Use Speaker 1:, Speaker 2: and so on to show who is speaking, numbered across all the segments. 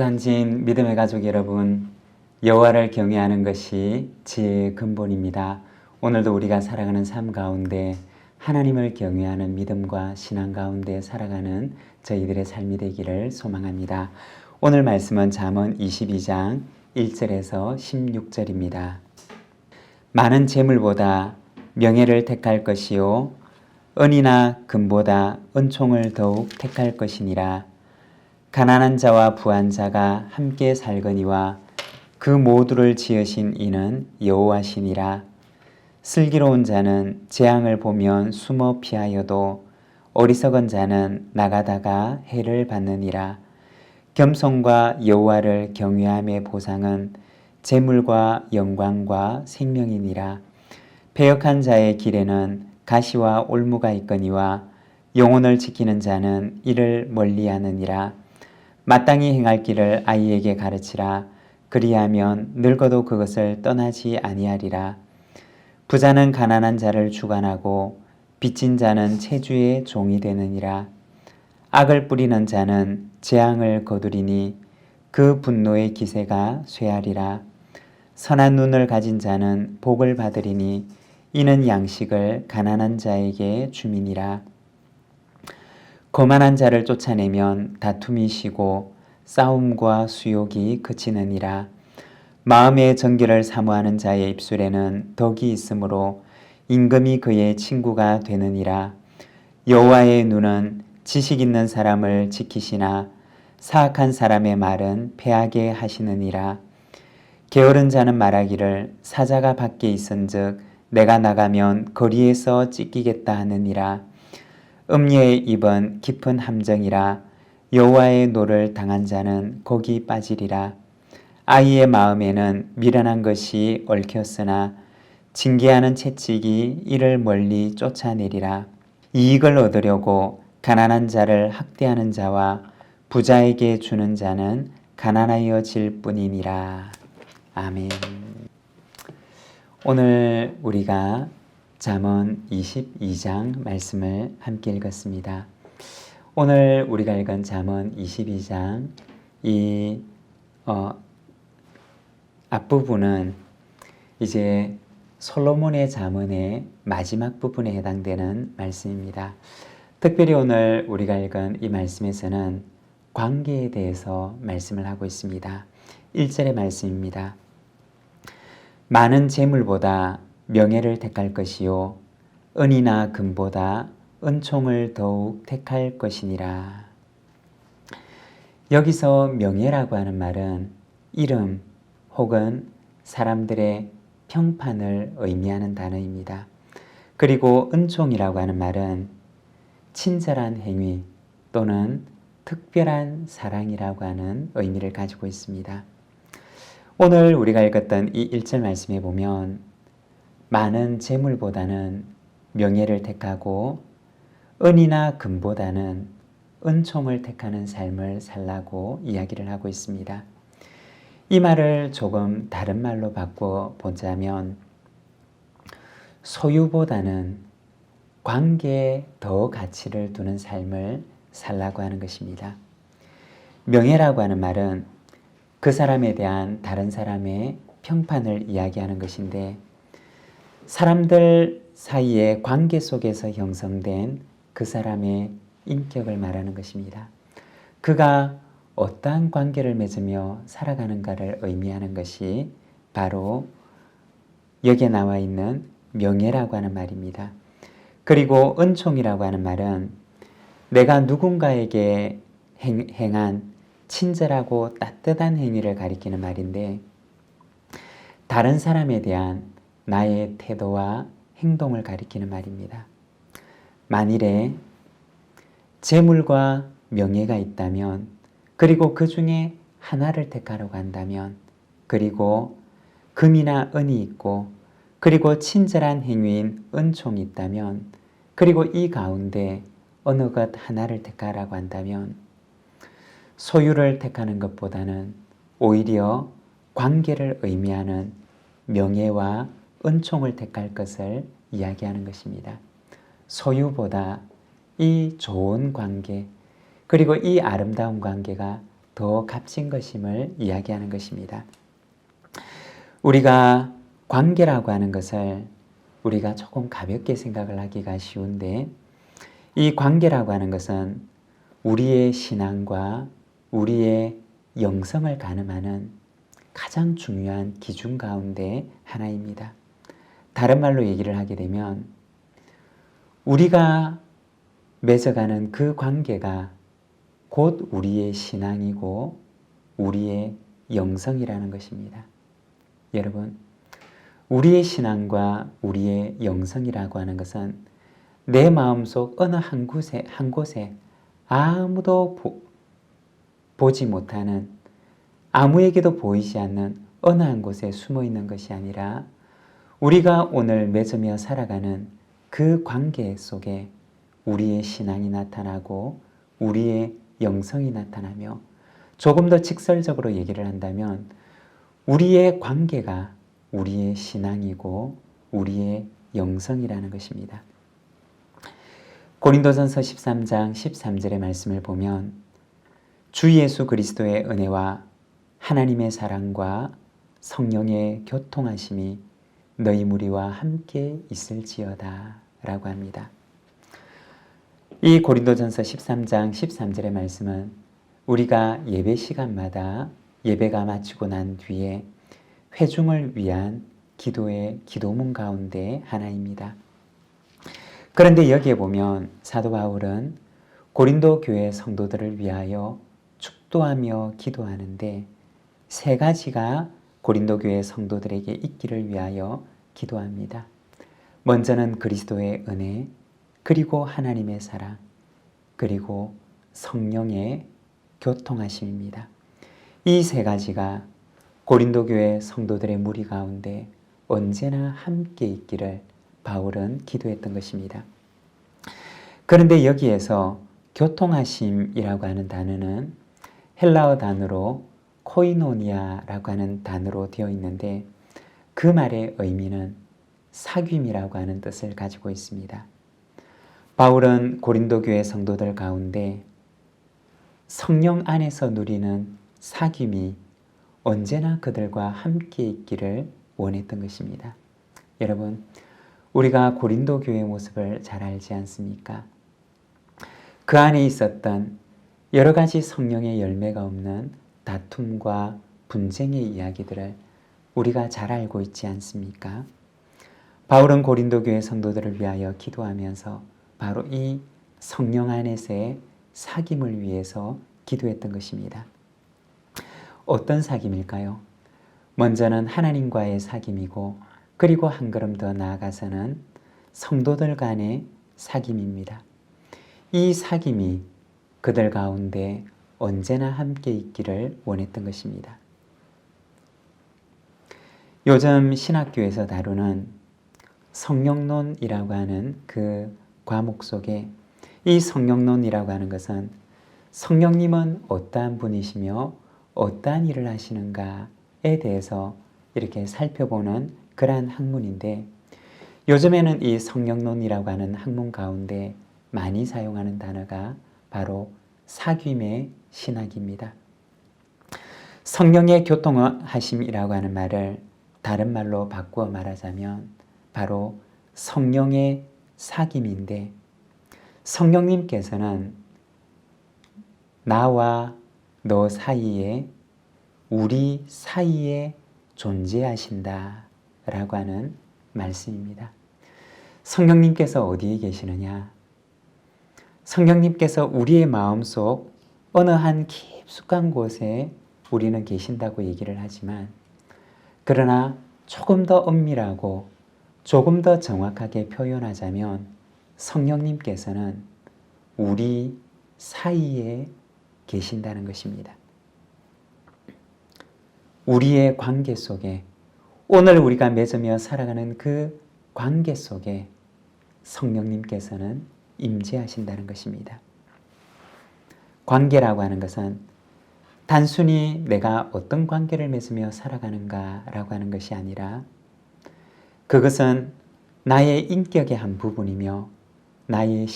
Speaker 1: 부산진 믿음의 가족 여러분, 여호와를 경외하는 것이 지혜의 근본입니다. 오늘도 우리가 살아가는 삶 가운데 하나님을 경외하는 믿음과 신앙 가운데 살아가는 저희들의 삶이 되기를 소망합니다. 오늘 말씀은 잠언 22장 1절에서 16절입니다. 많은 재물보다 명예를 택할 것이요 은이나 금보다 은총을 더욱 택할 것이니라. 가난한 자와 부한 자가 함께 살거니와 그 모두를 지으신 이는 여호와시니라. 슬기로운 자는 재앙을 보면 숨어 피하여도 어리석은 자는 나가다가 해를 받느니라. 겸손과 여호와를 경외함의 보상은 재물과 영광과 생명이니라. 패역한 자의 길에는 가시와 올무가 있거니와 영혼을 지키는 자는 이를 멀리하느니라. 마땅히 행할 길을 아이에게 가르치라. 그리하면 늙어도 그것을 떠나지 아니하리라. 부자는 가난한 자를 주관하고 빚진 자는 체주의 종이 되느니라. 악을 뿌리는 자는 재앙을 거두리니 그 분노의 기세가 쇠하리라. 선한 눈을 가진 자는 복을 받으리니 이는 양식을 가난한 자에게 줌이니라. 거만한 자를 쫓아내면 다툼이 쉬고 싸움과 수욕이 그치느니라. 마음의 정결을 사모하는 자의 입술에는 덕이 있으므로 임금이 그의 친구가 되느니라. 여호와의 눈은 지식 있는 사람을 지키시나 사악한 사람의 말은 패하게 하시느니라. 게으른 자는 말하기를 사자가 밖에 있은즉 내가 나가면 거리에서 찢기겠다 하느니라. 음녀의 입은 깊은 함정이라. 여호와의 노를 당한 자는 거기 빠지리라. 아이의 마음에는 미련한 것이 얽혔으나 징계하는 채찍이 이를 멀리 쫓아내리라. 이익을 얻으려고 가난한 자를 학대하는 자와 부자에게 주는 자는 가난하여질 뿐이니라. 아멘. 오늘 우리가 잠언 22장 말씀을 함께 읽었습니다. 오늘 우리가 읽은 잠언 22장 이 앞부분은 이제 솔로몬의 잠언의 마지막 부분에 해당되는 말씀입니다. 특별히 오늘 우리가 읽은 이 말씀에서는 관계에 대해서 말씀을 하고 있습니다. 1절의 말씀입니다. 많은 재물보다 명예를 택할 것이요 은이나 금보다 은총을 더욱 택할 것이니라. 여기서 명예라고 하는 말은 이름 혹은 사람들의 평판을 의미하는 단어입니다. 그리고 은총이라고 하는 말은 친절한 행위 또는 특별한 사랑이라고 하는 의미를 가지고 있습니다. 오늘 우리가 읽었던 이 1절 말씀에 보면 많은 재물보다는 명예를 택하고 은이나 금보다는 은총을 택하는 삶을 살라고 이야기를 하고 있습니다. 이 말을 조금 다른 말로 바꿔 보자면 소유보다는 관계에 더 가치를 두는 삶을 살라고 하는 것입니다. 명예라고 하는 말은 그 사람에 대한 다른 사람의 평판을 이야기하는 것인데 사람들 사이의 관계 속에서 형성된 그 사람의 인격을 말하는 것입니다. 그가 어떠한 관계를 맺으며 살아가는가를 의미하는 것이 바로 여기에 나와 있는 명예라고 하는 말입니다. 그리고 은총이라고 하는 말은 내가 누군가에게 행한 친절하고 따뜻한 행위를 가리키는 말인데 다른 사람에 대한 나의 태도와 행동을 가리키는 말입니다. 만일에 재물과 명예가 있다면 그리고 그 중에 하나를 택하려고 한다면 그리고 금이나 은이 있고 그리고 친절한 행위인 은총이 있다면 그리고 이 가운데 어느 것 하나를 택하라고 한다면 소유를 택하는 것보다는 오히려 관계를 의미하는 명예와 은총을 택할 것을 이야기하는 것입니다. 소유보다 이 좋은 관계 그리고 이 아름다운 관계가 더 값진 것임을 이야기하는 것입니다. 우리가 관계라고 하는 것을 우리가 조금 가볍게 생각을 하기가 쉬운데, 이 관계라고 하는 것은 우리의 신앙과 우리의 영성을 가늠하는 가장 중요한 기준 가운데 하나입니다. 다른 말로 얘기를 하게 되면 우리가 맺어가는 그 관계가 곧 우리의 신앙이고 우리의 영성이라는 것입니다. 여러분, 우리의 신앙과 우리의 영성이라고 하는 것은 내 마음속 어느 한 곳에 아무도 보지 못하는, 아무에게도 보이지 않는 어느 한 곳에 숨어 있는 것이 아니라 우리가 오늘 맺으며 살아가는 그 관계 속에 우리의 신앙이 나타나고 우리의 영성이 나타나며, 조금 더 직설적으로 얘기를 한다면 우리의 관계가 우리의 신앙이고 우리의 영성이라는 것입니다. 고린도전서 13장 13절의 말씀을 보면 주 예수 그리스도의 은혜와 하나님의 사랑과 성령의 교통하심이 너희 무리와 함께 있을지어다 라고 합니다. 이 고린도전서 13장 13절의 말씀은 우리가 예배 시간마다 예배가 마치고 난 뒤에 회중을 위한 기도의 기도문 가운데 하나입니다. 그런데 여기에 보면 사도 바울은 고린도 교회 성도들을 위하여 축도하며 기도하는데 세 가지가 고린도 교회 성도들에게 있기를 위하여 기도합니다. 먼저는 그리스도의 은혜, 그리고 하나님의 사랑, 그리고 성령의 교통하심입니다. 이 세 가지가 고린도 교회 성도들의 무리 가운데 언제나 함께 있기를 바울은 기도했던 것입니다. 그런데 여기에서 교통하심이라고 하는 단어는 헬라어 단어로 코이노니아라고 하는 단어로 되어 있는데 그 말의 의미는 사귐이라고 하는 뜻을 가지고 있습니다. 바울은 고린도 교회 성도들 가운데 성령 안에서 누리는 사귐이 언제나 그들과 함께 있기를 원했던 것입니다. 여러분, 우리가 고린도 교회의 모습을 잘 알지 않습니까? 그 안에 있었던 여러 가지 성령의 열매가 없는 다툼과 분쟁의 이야기들을 우리가 잘 알고 있지 않습니까? 바울은 고린도 교회 성도들을 위하여 기도하면서 바로 이 성령 안에서의 사귐을 위해서 기도했던 것입니다. 어떤 사귐일까요? 먼저는 하나님과의 사귐이고, 그리고 한 걸음 더 나아가서는 성도들 간의 사귐입니다. 이 사귐이 그들 가운데 언제나 함께 있기를 원했던 것입니다. 요즘 신학교에서 다루는 성령론이라고 하는 그 과목 속에 이 성령론이라고 하는 것은 성령님은 어떠한 분이시며 어떠한 일을 하시는가에 대해서 이렇게 살펴보는 그러한 학문인데, 요즘에는 이 성령론이라고 하는 학문 가운데 많이 사용하는 단어가 바로 사귐의 신학입니다. 성령의 교통하심이라고 하는 말을 다른 말로 바꾸어 말하자면 바로 성령의 사귐인데, 성령님께서는 나와 너 사이에, 우리 사이에 존재하신다 라고 하는 말씀입니다. 성령님께서 어디에 계시느냐? 성령님께서 우리의 마음속 어느 한 깊숙한 곳에 우리는 계신다고 얘기를 하지만, 그러나 조금 더 엄밀하고 조금 더 정확하게 표현하자면 성령님께서는 우리 사이에 계신다는 것입니다. 우리의 관계 속에, 오늘 우리가 맺으며 살아가는 그 관계 속에 성령님께서는 임재하신다는 것입니다. 관계라고 하는 것은 단순히 내가 어떤 관계를 맺으며 살아가는가라고 하는 것이 아니라 그것은 나의 인격의 한 부분이며 나의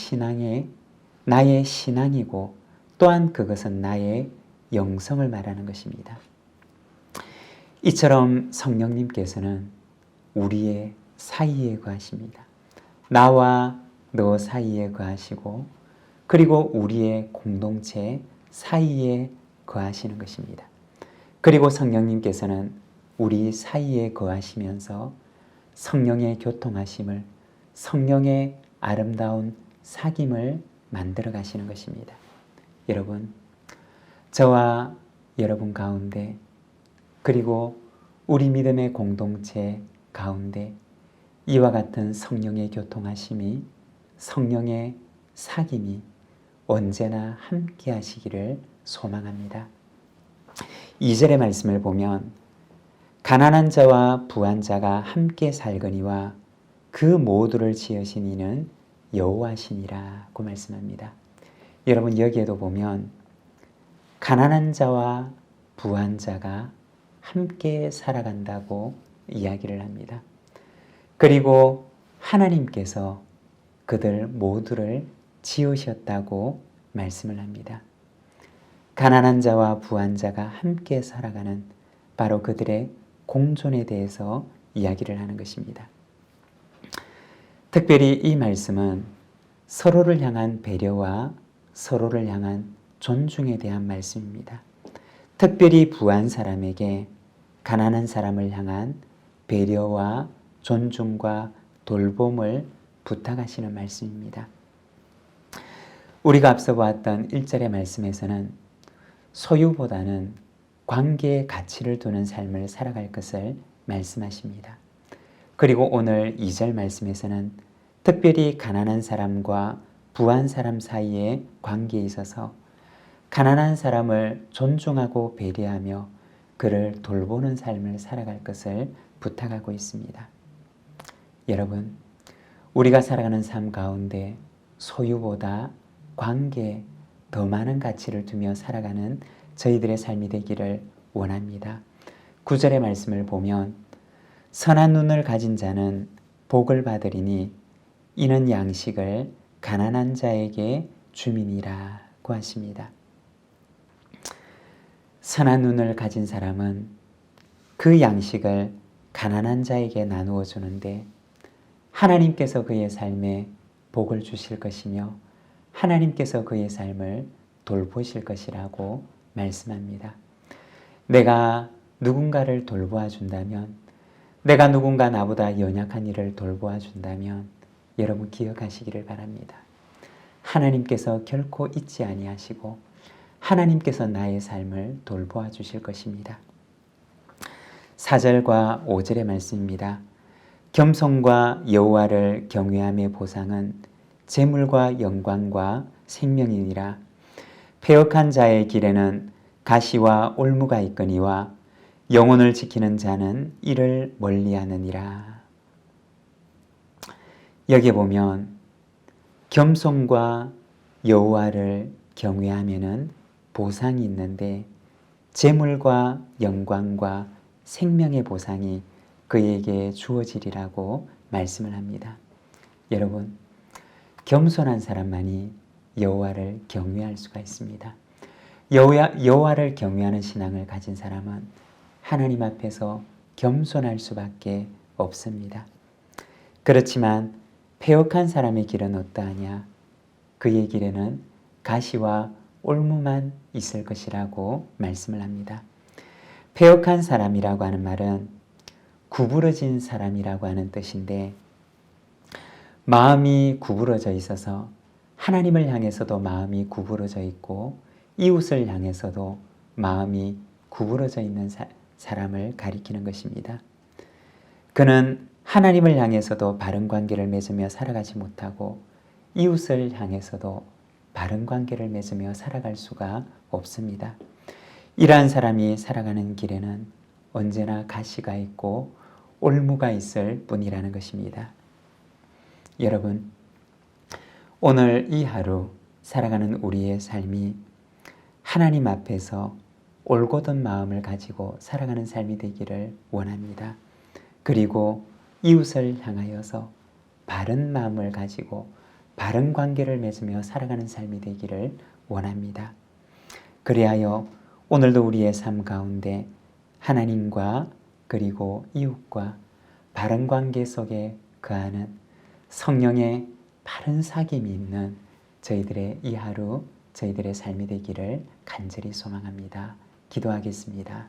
Speaker 1: 신앙이고, 또한 그것은 나의 영성을 말하는 것입니다. 이처럼 성령님께서는 우리의 사이에 거하십니다. 나와 너 사이에 거하시고 그리고 우리의 공동체 사이에 거하시는 것입니다. 그리고 성령님께서는 우리 사이에 거하시면서 성령의 교통하심을, 성령의 아름다운 사귐을 만들어 가시는 것입니다. 여러분, 저와 여러분 가운데 그리고 우리 믿음의 공동체 가운데 이와 같은 성령의 교통하심이, 성령의 사귐이 언제나 함께 하시기를 소망합니다. 2절의 말씀을 보면 가난한 자와 부한 자가 함께 살거니와 그 모두를 지으신 이는 여호와시니라고 말씀합니다. 여러분, 여기에도 보면 가난한 자와 부한 자가 함께 살아간다고 이야기를 합니다. 그리고 하나님께서 그들 모두를 지으셨다고 말씀을 합니다. 가난한 자와 부한 자가 함께 살아가는 바로 그들의 공존에 대해서 이야기를 하는 것입니다. 특별히 이 말씀은 서로를 향한 배려와 서로를 향한 존중에 대한 말씀입니다. 특별히 부한 사람에게 가난한 사람을 향한 배려와 존중과 돌봄을 부탁하시는 말씀입니다. 우리가 앞서 보았던 1절의 말씀에서는 소유보다는 관계의 가치를 두는 삶을 살아갈 것을 말씀하십니다. 그리고 오늘 2절 말씀에서는 특별히 가난한 사람과 부한 사람 사이의 관계에 있어서 가난한 사람을 존중하고 배려하며 그를 돌보는 삶을 살아갈 것을 부탁하고 있습니다. 여러분, 우리가 살아가는 삶 가운데 소유보다 관계에 더 많은 가치를 두며 살아가는 저희들의 삶이 되기를 원합니다. 9절의 말씀을 보면 선한 눈을 가진 자는 복을 받으리니 이는 양식을 가난한 자에게 주민이라고 하십니다. 선한 눈을 가진 사람은 그 양식을 가난한 자에게 나누어 주는데 하나님께서 그의 삶에 복을 주실 것이며 하나님께서 그의 삶을 돌보실 것이라고 말씀합니다. 내가 누군가를 돌보아 준다면, 내가 누군가 나보다 연약한 이를 돌보아 준다면 여러분 기억하시기를 바랍니다. 하나님께서 결코 잊지 아니하시고 하나님께서 나의 삶을 돌보아 주실 것입니다. 4절과 5절의 말씀입니다. 겸손과 여호와를 경외함의 보상은 재물과 영광과 생명이니라. 패역한 자의 길에는 가시와 올무가 있거니와 영혼을 지키는 자는 이를 멀리하느니라. 여기 보면 겸손과 여호와를 경외하면은 보상이 있는데 재물과 영광과 생명의 보상이 그에게 주어지리라고 말씀을 합니다. 여러분, 겸손한 사람만이 여호와를 경외할 수가 있습니다. 여호와를 경외하는 신앙을 가진 사람은 하나님 앞에서 겸손할 수밖에 없습니다. 그렇지만 패역한 사람의 길은 어떠하냐? 그의 길에는 가시와 올무만 있을 것이라고 말씀을 합니다. 패역한 사람이라고 하는 말은 구부러진 사람이라고 하는 뜻인데 마음이 구부러져 있어서 하나님을 향해서도 마음이 구부러져 있고 이웃을 향해서도 마음이 구부러져 있는 사람을 가리키는 것입니다. 그는 하나님을 향해서도 바른 관계를 맺으며 살아가지 못하고 이웃을 향해서도 바른 관계를 맺으며 살아갈 수가 없습니다. 이러한 사람이 살아가는 길에는 언제나 가시가 있고 올무가 있을 뿐이라는 것입니다. 여러분, 오늘 이 하루 살아가는 우리의 삶이 하나님 앞에서 올곧은 마음을 가지고 살아가는 삶이 되기를 원합니다. 그리고 이웃을 향하여서 바른 마음을 가지고 바른 관계를 맺으며 살아가는 삶이 되기를 원합니다. 그리하여 오늘도 우리의 삶 가운데 하나님과 그리고 이웃과 바른 관계 속에 거하는 성령의 바른 사귐이 있는 저희들의 이 하루, 저희들의 삶이 되기를 간절히 소망합니다. 기도하겠습니다.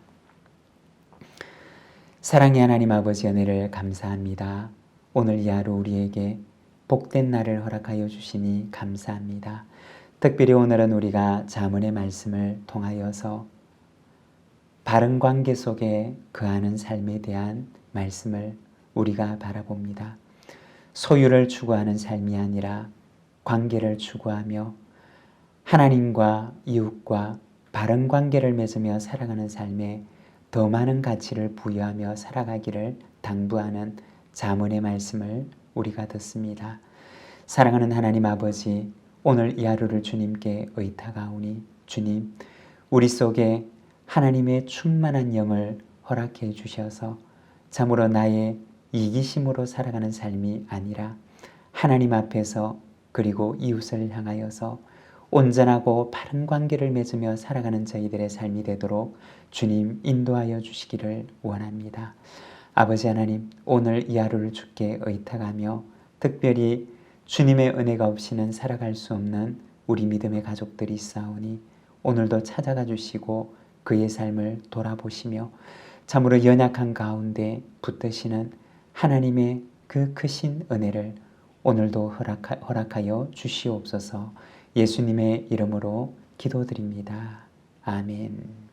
Speaker 1: 사랑의 하나님 아버지, 은혜를 감사합니다. 오늘 이 하루 우리에게 복된 날을 허락하여 주시니 감사합니다. 특별히 오늘은 우리가 잠언의 말씀을 통하여서 바른 관계 속에 거하는 삶에 대한 말씀을 우리가 바라봅니다. 소유를 추구하는 삶이 아니라 관계를 추구하며 하나님과 이웃과 바른 관계를 맺으며 살아가는 삶에 더 많은 가치를 부여하며 살아가기를 당부하는 잠언의 말씀을 우리가 듣습니다. 사랑하는 하나님 아버지, 오늘 이 하루를 주님께 의탁하오니 주님, 우리 속에 하나님의 충만한 영을 허락해 주셔서 참으로 나의 이기심으로 살아가는 삶이 아니라 하나님 앞에서 그리고 이웃을 향하여서 온전하고 바른 관계를 맺으며 살아가는 저희들의 삶이 되도록 주님 인도하여 주시기를 원합니다. 아버지 하나님, 오늘 이 하루를 주께 의탁하며 특별히 주님의 은혜가 없이는 살아갈 수 없는 우리 믿음의 가족들이 있사오니 오늘도 찾아가 주시고 그의 삶을 돌아보시며 참으로 연약한 가운데 붙드시는 하나님의 그 크신 은혜를 오늘도 허락하여 주시옵소서. 예수님의 이름으로 기도드립니다. 아멘.